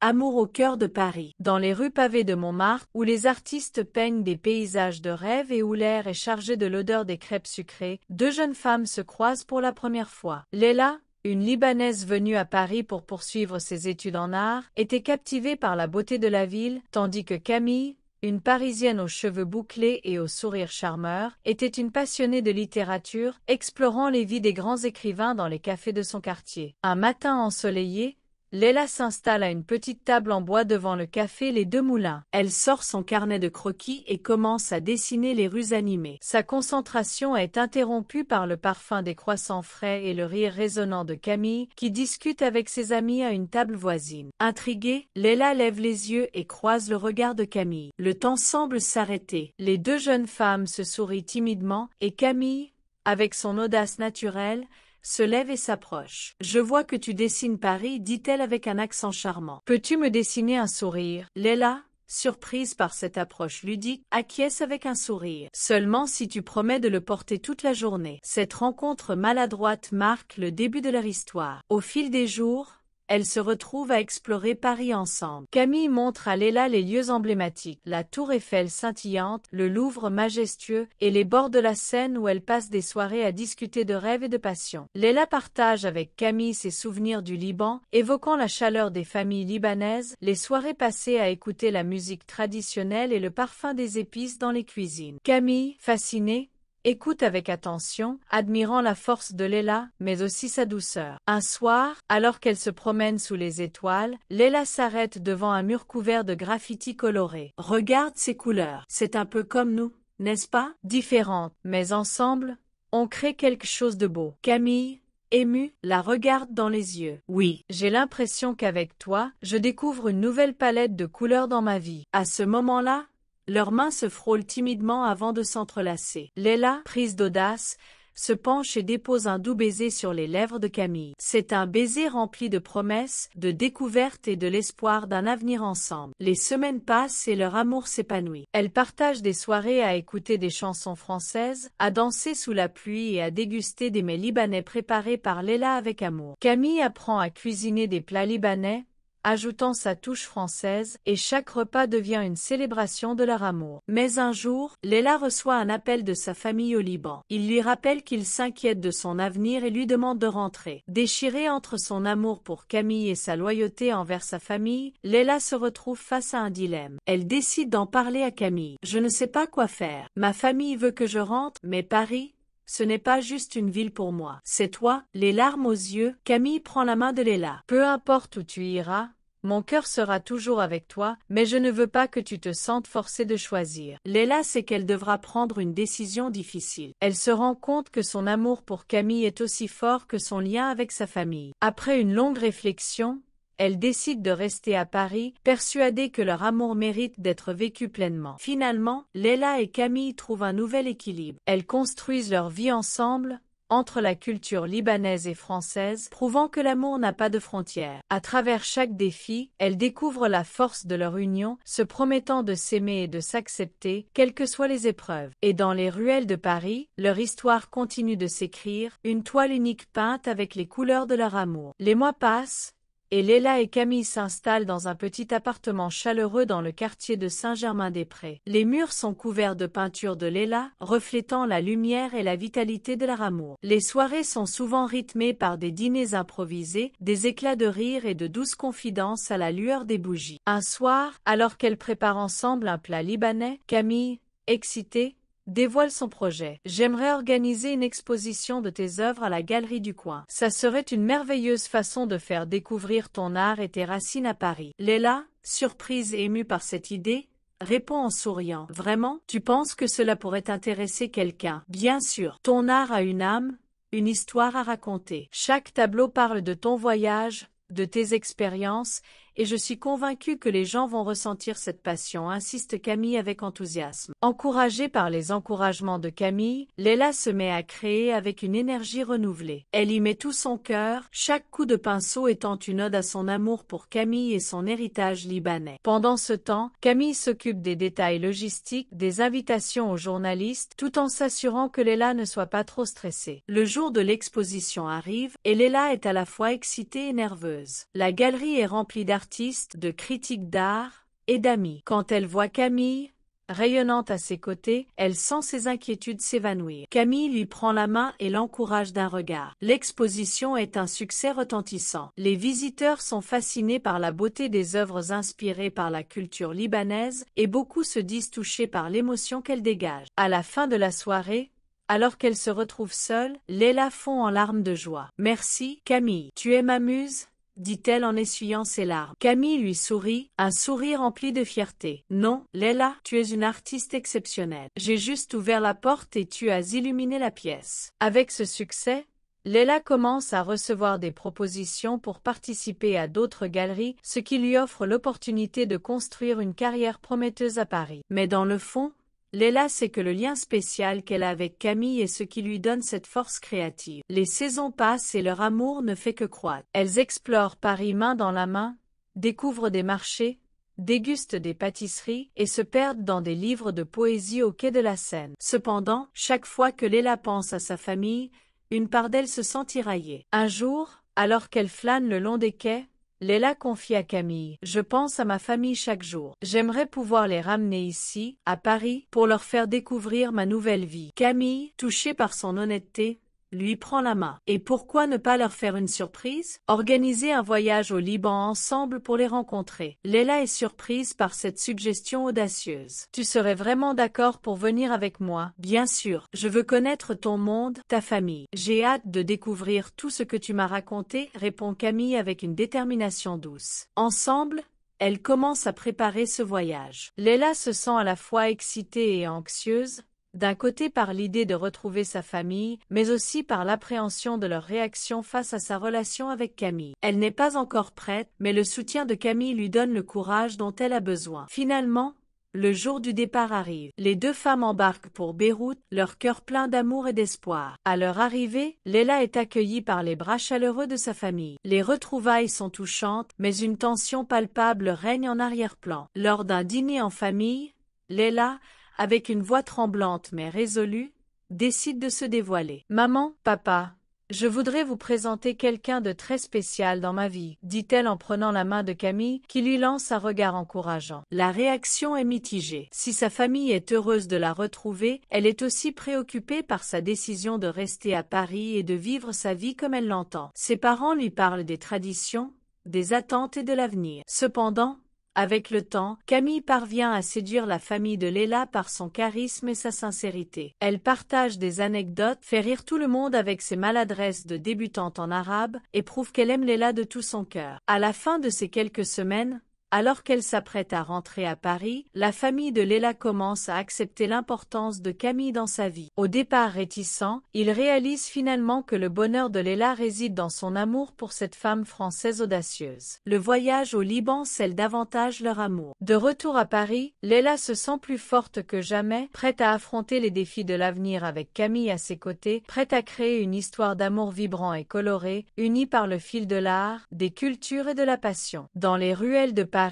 Amour au cœur de Paris. Dans les rues pavées de Montmartre, où les artistes peignent des paysages de rêve et où l'air est chargé de l'odeur des crêpes sucrées, deux jeunes femmes se croisent pour la première fois. Leila, une Libanaise venue à Paris pour poursuivre ses études en art, était captivée par la beauté de la ville, tandis que Camille, une Parisienne aux cheveux bouclés et au sourire charmeur, était une passionnée de littérature, explorant les vies des grands écrivains dans les cafés de son quartier. Un matin ensoleillé, Leila s'installe à une petite table en bois devant le café Les Deux Moulins. Elle sort son carnet de croquis et commence à dessiner les rues animées. Sa concentration est interrompue par le parfum des croissants frais et le rire résonnant de Camille, qui discute avec ses amis à une table voisine. Intriguée, Leila lève les yeux et croise le regard de Camille. Le temps semble s'arrêter. Les deux jeunes femmes se sourient timidement et Camille, avec son audace naturelle, se lève et s'approche. « Je vois que tu dessines Paris, dit-elle avec un accent charmant. Peux-tu me dessiner un sourire ?» Leila, surprise par cette approche ludique, acquiesce avec un sourire. « Seulement si tu promets de le porter toute la journée. » Cette rencontre maladroite marque le début de leur histoire. Au fil des jours, elles se retrouvent à explorer Paris ensemble. Camille montre à Leila les lieux emblématiques, la tour Eiffel scintillante, le Louvre majestueux et les bords de la Seine où elle passe des soirées à discuter de rêves et de passion. Leila partage avec Camille ses souvenirs du Liban, évoquant la chaleur des familles libanaises, les soirées passées à écouter la musique traditionnelle et le parfum des épices dans les cuisines. Camille, fascinée, écoute avec attention, admirant la force de Leila, mais aussi sa douceur. Un soir, alors qu'elle se promène sous les étoiles, Leila s'arrête devant un mur couvert de graffitis colorés. Regarde ces couleurs. C'est un peu comme nous, n'est-ce pas? Différentes, mais ensemble, on crée quelque chose de beau. Camille, émue, la regarde dans les yeux. Oui, j'ai l'impression qu'avec toi, je découvre une nouvelle palette de couleurs dans ma vie. À ce moment-là, leurs mains se frôlent timidement avant de s'entrelacer. Leila, prise d'audace, se penche et dépose un doux baiser sur les lèvres de Camille. C'est un baiser rempli de promesses, de découvertes et de l'espoir d'un avenir ensemble. Les semaines passent et leur amour s'épanouit. Elles partagent des soirées à écouter des chansons françaises, à danser sous la pluie et à déguster des mets libanais préparés par Leila avec amour. Camille apprend à cuisiner des plats libanais, ajoutant sa touche française, et chaque repas devient une célébration de leur amour. Mais un jour, Leila reçoit un appel de sa famille au Liban. Il lui rappelle qu'il s'inquiète de son avenir et lui demande de rentrer. Déchirée entre son amour pour Camille et sa loyauté envers sa famille, Leila se retrouve face à un dilemme. Elle décide d'en parler à Camille. « Je ne sais pas quoi faire. Ma famille veut que je rentre, mais Paris, ce n'est pas juste une ville pour moi. C'est toi. » Les larmes aux yeux, Camille prend la main de Leila. « Peu importe où tu iras, mon cœur sera toujours avec toi, mais je ne veux pas que tu te sentes forcée de choisir. » Leila sait qu'elle devra prendre une décision difficile. Elle se rend compte que son amour pour Camille est aussi fort que son lien avec sa famille. Après une longue réflexion, elle décide de rester à Paris, persuadée que leur amour mérite d'être vécu pleinement. Finalement, Leila et Camille trouvent un nouvel équilibre. Elles construisent leur vie ensemble, entre la culture libanaise et française, prouvant que l'amour n'a pas de frontières. À travers chaque défi, elles découvrent la force de leur union, se promettant de s'aimer et de s'accepter, quelles que soient les épreuves. Et dans les ruelles de Paris, leur histoire continue de s'écrire, une toile unique peinte avec les couleurs de leur amour. Les mois passent, et Leila et Camille s'installent dans un petit appartement chaleureux dans le quartier de Saint-Germain-des-Prés. Les murs sont couverts de peintures de Leila, reflétant la lumière et la vitalité de leur amour. Les soirées sont souvent rythmées par des dîners improvisés, des éclats de rire et de douces confidences à la lueur des bougies. Un soir, alors qu'elles préparent ensemble un plat libanais, Camille, excitée, dévoile son projet. « J'aimerais organiser une exposition de tes œuvres à la galerie du coin. Ça serait une merveilleuse façon de faire découvrir ton art et tes racines à Paris. » Leila, surprise et émue par cette idée, répond en souriant. « Vraiment? Tu penses que cela pourrait intéresser quelqu'un? » « Bien sûr. Ton art a une âme, une histoire à raconter. Chaque tableau parle de ton voyage, de tes expériences, et je suis convaincue que les gens vont ressentir cette passion, insiste Camille avec enthousiasme. Encouragée par les encouragements de Camille, Leila se met à créer avec une énergie renouvelée. Elle y met tout son cœur, chaque coup de pinceau étant une ode à son amour pour Camille et son héritage libanais. Pendant ce temps, Camille s'occupe des détails logistiques, des invitations aux journalistes, tout en s'assurant que Leila ne soit pas trop stressée. Le jour de l'exposition arrive, et Leila est à la fois excitée et nerveuse. La galerie est remplie d'artistes artistes, de critiques d'art et d'amis. Quand elle voit Camille, rayonnante à ses côtés, elle sent ses inquiétudes s'évanouir. Camille lui prend la main et l'encourage d'un regard. L'exposition est un succès retentissant. Les visiteurs sont fascinés par la beauté des œuvres inspirées par la culture libanaise et beaucoup se disent touchés par l'émotion qu'elle dégage. À la fin de la soirée, alors qu'elle se retrouve seule, Leila fond en larmes de joie. « Merci, Camille. Tu es ma muse ?» dit-elle en essuyant ses larmes. Camille lui sourit, un sourire rempli de fierté. « Non, Leila, tu es une artiste exceptionnelle. J'ai juste ouvert la porte et tu as illuminé la pièce. » Avec ce succès, Leila commence à recevoir des propositions pour participer à d'autres galeries, ce qui lui offre l'opportunité de construire une carrière prometteuse à Paris. Mais dans le fond, Leila sait que le lien spécial qu'elle a avec Camille est ce qui lui donne cette force créative. Les saisons passent et leur amour ne fait que croître. Elles explorent Paris main dans la main, découvrent des marchés, dégustent des pâtisseries et se perdent dans des livres de poésie au quai de la Seine. Cependant, chaque fois que Leila pense à sa famille, une part d'elle se sent tiraillée. Un jour, alors qu'elle flâne le long des quais, Leila confie à Camille « Je pense à ma famille chaque jour. J'aimerais pouvoir les ramener ici, à Paris, pour leur faire découvrir ma nouvelle vie. » Camille, touchée par son honnêteté, lui prend la main. Et pourquoi ne pas leur faire une surprise? Organiser un voyage au Liban ensemble pour les rencontrer. Leila est surprise par cette suggestion audacieuse. « Tu serais vraiment d'accord pour venir avec moi? » « Bien sûr, je veux connaître ton monde, ta famille. J'ai hâte de découvrir tout ce que tu m'as raconté, répond Camille avec une détermination douce. Ensemble, elles commencent à préparer ce voyage. Leila se sent à la fois excitée et anxieuse, d'un côté par l'idée de retrouver sa famille, mais aussi par l'appréhension de leur réaction face à sa relation avec Camille. Elle n'est pas encore prête, mais le soutien de Camille lui donne le courage dont elle a besoin. Finalement, le jour du départ arrive. Les deux femmes embarquent pour Beyrouth, leur cœur plein d'amour et d'espoir. À leur arrivée, Leila est accueillie par les bras chaleureux de sa famille. Les retrouvailles sont touchantes, mais une tension palpable règne en arrière-plan. Lors d'un dîner en famille, Leila, avec une voix tremblante mais résolue, décide de se dévoiler. « Maman, papa, je voudrais vous présenter quelqu'un de très spécial dans ma vie, » dit-elle en prenant la main de Camille, qui lui lance un regard encourageant. La réaction est mitigée. Si sa famille est heureuse de la retrouver, elle est aussi préoccupée par sa décision de rester à Paris et de vivre sa vie comme elle l'entend. Ses parents lui parlent des traditions, des attentes et de l'avenir. Cependant, avec le temps, Camille parvient à séduire la famille de Leila par son charisme et sa sincérité. Elle partage des anecdotes, fait rire tout le monde avec ses maladresses de débutante en arabe et prouve qu'elle aime Leila de tout son cœur. À la fin de ces quelques semaines, alors qu'elle s'apprête à rentrer à Paris, la famille de Leila commence à accepter l'importance de Camille dans sa vie. Au départ réticent, ils réalisent finalement que le bonheur de Leila réside dans son amour pour cette femme française audacieuse. Le voyage au Liban scelle davantage leur amour. De retour à Paris, Leila se sent plus forte que jamais, prête à affronter les défis de l'avenir avec Camille à ses côtés, prête à créer une histoire d'amour vibrant et colorée, unie par le fil de l'art, des cultures et de la passion. Dans les ruelles de Paris,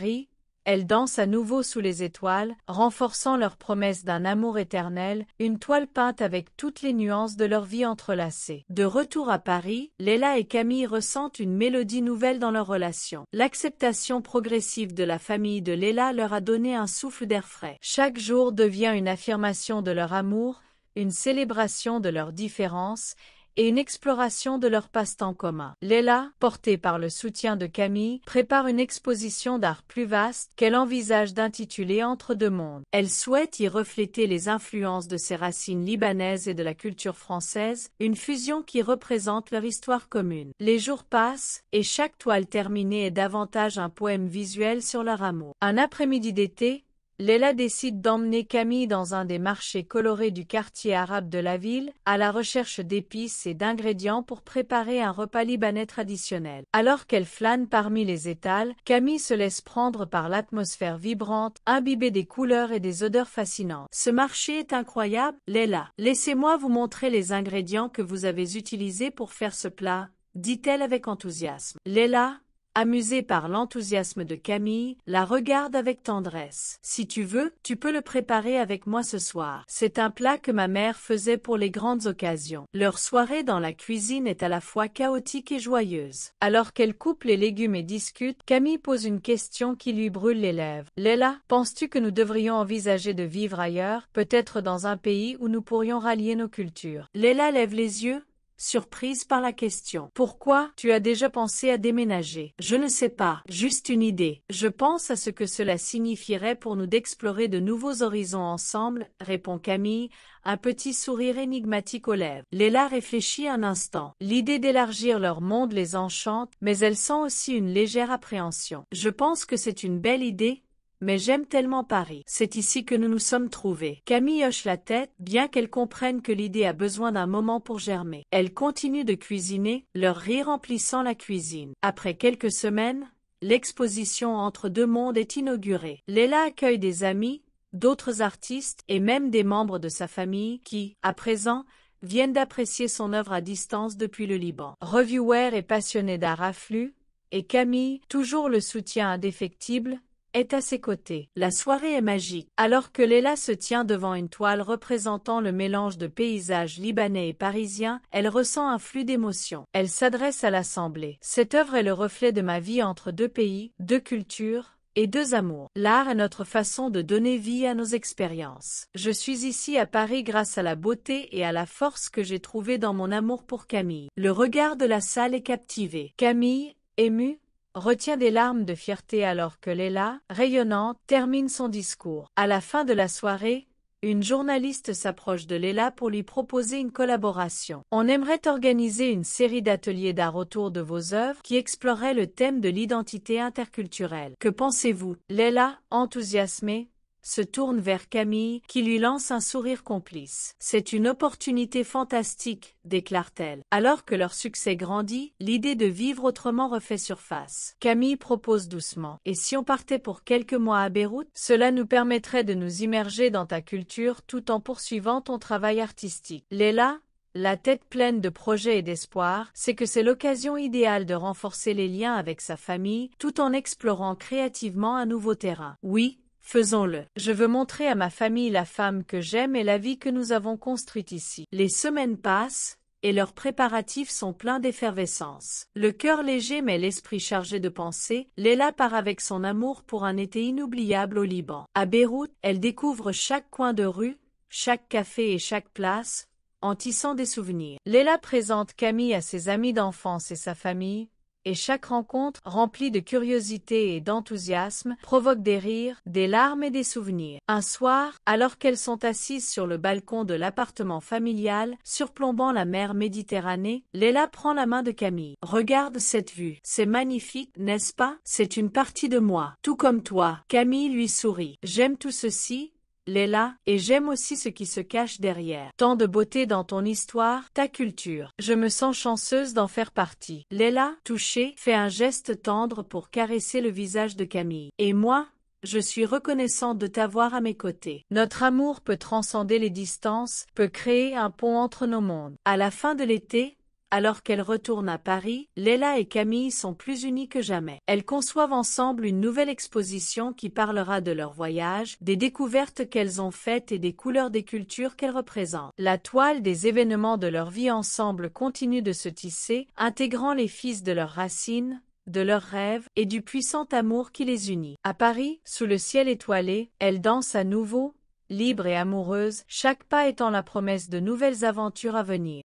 elles dansent à nouveau sous les étoiles, renforçant leur promesse d'un amour éternel, une toile peinte avec toutes les nuances de leur vie entrelacées. De retour à Paris, Leila et Camille ressentent une mélodie nouvelle dans leur relation. L'acceptation progressive de la famille de Leila leur a donné un souffle d'air frais. Chaque jour devient une affirmation de leur amour, une célébration de leurs différences, et une exploration de leur passe-temps commun. Leila, portée par le soutien de Camille, prépare une exposition d'art plus vaste qu'elle envisage d'intituler Entre deux mondes. Elle souhaite y refléter les influences de ses racines libanaises et de la culture française, une fusion qui représente leur histoire commune. Les jours passent, et chaque toile terminée est davantage un poème visuel sur leur amour. Un après-midi d'été, Leila décide d'emmener Camille dans un des marchés colorés du quartier arabe de la ville, à la recherche d'épices et d'ingrédients pour préparer un repas libanais traditionnel. Alors qu'elle flâne parmi les étals, Camille se laisse prendre par l'atmosphère vibrante, imbibée des couleurs et des odeurs fascinantes. « Ce marché est incroyable, Leila. Laissez-moi vous montrer les ingrédients que vous avez utilisés pour faire ce plat, » dit-elle avec enthousiasme. Leila, amusée par l'enthousiasme de Camille, la regarde avec tendresse. « Si tu veux, tu peux le préparer avec moi ce soir. C'est un plat que ma mère faisait pour les grandes occasions. » Leur soirée dans la cuisine est à la fois chaotique et joyeuse. Alors qu'elle coupe les légumes et discute, Camille pose une question qui lui brûle les lèvres. « Leila, penses-tu que nous devrions envisager de vivre ailleurs, peut-être dans un pays où nous pourrions rallier nos cultures ?» Leila lève les yeux, surprise par la question. « Pourquoi? Tu as déjà pensé à déménager? » « Je ne sais pas, juste une idée. Je pense à ce que cela signifierait pour nous d'explorer de nouveaux horizons ensemble, » répond Camille, un petit sourire énigmatique aux lèvres. Leila réfléchit un instant. L'idée d'élargir leur monde les enchante, mais elle sent aussi une légère appréhension. « Je pense que c'est une belle idée, mais j'aime tellement Paris. C'est ici que nous nous sommes trouvés. » Camille hoche la tête, bien qu'elle comprenne que l'idée a besoin d'un moment pour germer. Elle continue de cuisiner, leur rire emplissant la cuisine. Après quelques semaines, l'exposition Entre deux mondes est inaugurée. Leila accueille des amis, d'autres artistes et même des membres de sa famille qui, à présent, viennent d'apprécier son œuvre à distance depuis le Liban. Reviewers et passionnés d'art affluent, et Camille, toujours le soutien indéfectible, est à ses côtés. La soirée est magique. Alors que Leila se tient devant une toile représentant le mélange de paysages libanais et parisiens, elle ressent un flux d'émotions. Elle s'adresse à l'assemblée. « Cette œuvre est le reflet de ma vie entre deux pays, deux cultures et deux amours. L'art est notre façon de donner vie à nos expériences. Je suis ici à Paris grâce à la beauté et à la force que j'ai trouvée dans mon amour pour Camille. » Le regard de la salle est captivé. Camille, émue, retient des larmes de fierté alors que Leila, rayonnante, termine son discours. À la fin de la soirée, une journaliste s'approche de Leila pour lui proposer une collaboration. « On aimerait organiser une série d'ateliers d'art autour de vos œuvres qui explorerait le thème de l'identité interculturelle. Que pensez-vous » Leila, enthousiasmée, se tourne vers Camille, qui lui lance un sourire complice. « C'est une opportunité fantastique, » déclare-t-elle. Alors que leur succès grandit, l'idée de vivre autrement refait surface. Camille propose doucement. « Et si on partait pour quelques mois à Beyrouth? Cela nous permettrait de nous immerger dans ta culture tout en poursuivant ton travail artistique. » Leila, la tête pleine de projets et d'espoir, sait que c'est l'occasion idéale de renforcer les liens avec sa famille, tout en explorant créativement un nouveau terrain. « Oui, faisons-le. Je veux montrer à ma famille la femme que j'aime et la vie que nous avons construite ici. » Les semaines passent, et leurs préparatifs sont pleins d'effervescence. Le cœur léger mais l'esprit chargé de pensées, Leila part avec son amour pour un été inoubliable au Liban. À Beyrouth, elle découvre chaque coin de rue, chaque café et chaque place, en tissant des souvenirs. Leila présente Camille à ses amis d'enfance et sa famille, et chaque rencontre, remplie de curiosité et d'enthousiasme, provoque des rires, des larmes et des souvenirs. Un soir, alors qu'elles sont assises sur le balcon de l'appartement familial, surplombant la mer Méditerranée, Leila prend la main de Camille. « Regarde cette vue. C'est magnifique, n'est-ce pas? C'est une partie de moi, tout comme toi. » Camille lui sourit. « J'aime tout ceci, Leila, et j'aime aussi ce qui se cache derrière. Tant de beauté dans ton histoire, ta culture. Je me sens chanceuse d'en faire partie. » Leila, touchée, fait un geste tendre pour caresser le visage de Camille. « Et moi, je suis reconnaissante de t'avoir à mes côtés. Notre amour peut transcender les distances, peut créer un pont entre nos mondes. » À la fin de l'été, alors qu'elles retournent à Paris, Leila et Camille sont plus unies que jamais. Elles conçoivent ensemble une nouvelle exposition qui parlera de leur voyage, des découvertes qu'elles ont faites et des couleurs des cultures qu'elles représentent. La toile des événements de leur vie ensemble continue de se tisser, intégrant les fils de leurs racines, de leurs rêves et du puissant amour qui les unit. À Paris, sous le ciel étoilé, elles dansent à nouveau, libres et amoureuses, chaque pas étant la promesse de nouvelles aventures à venir.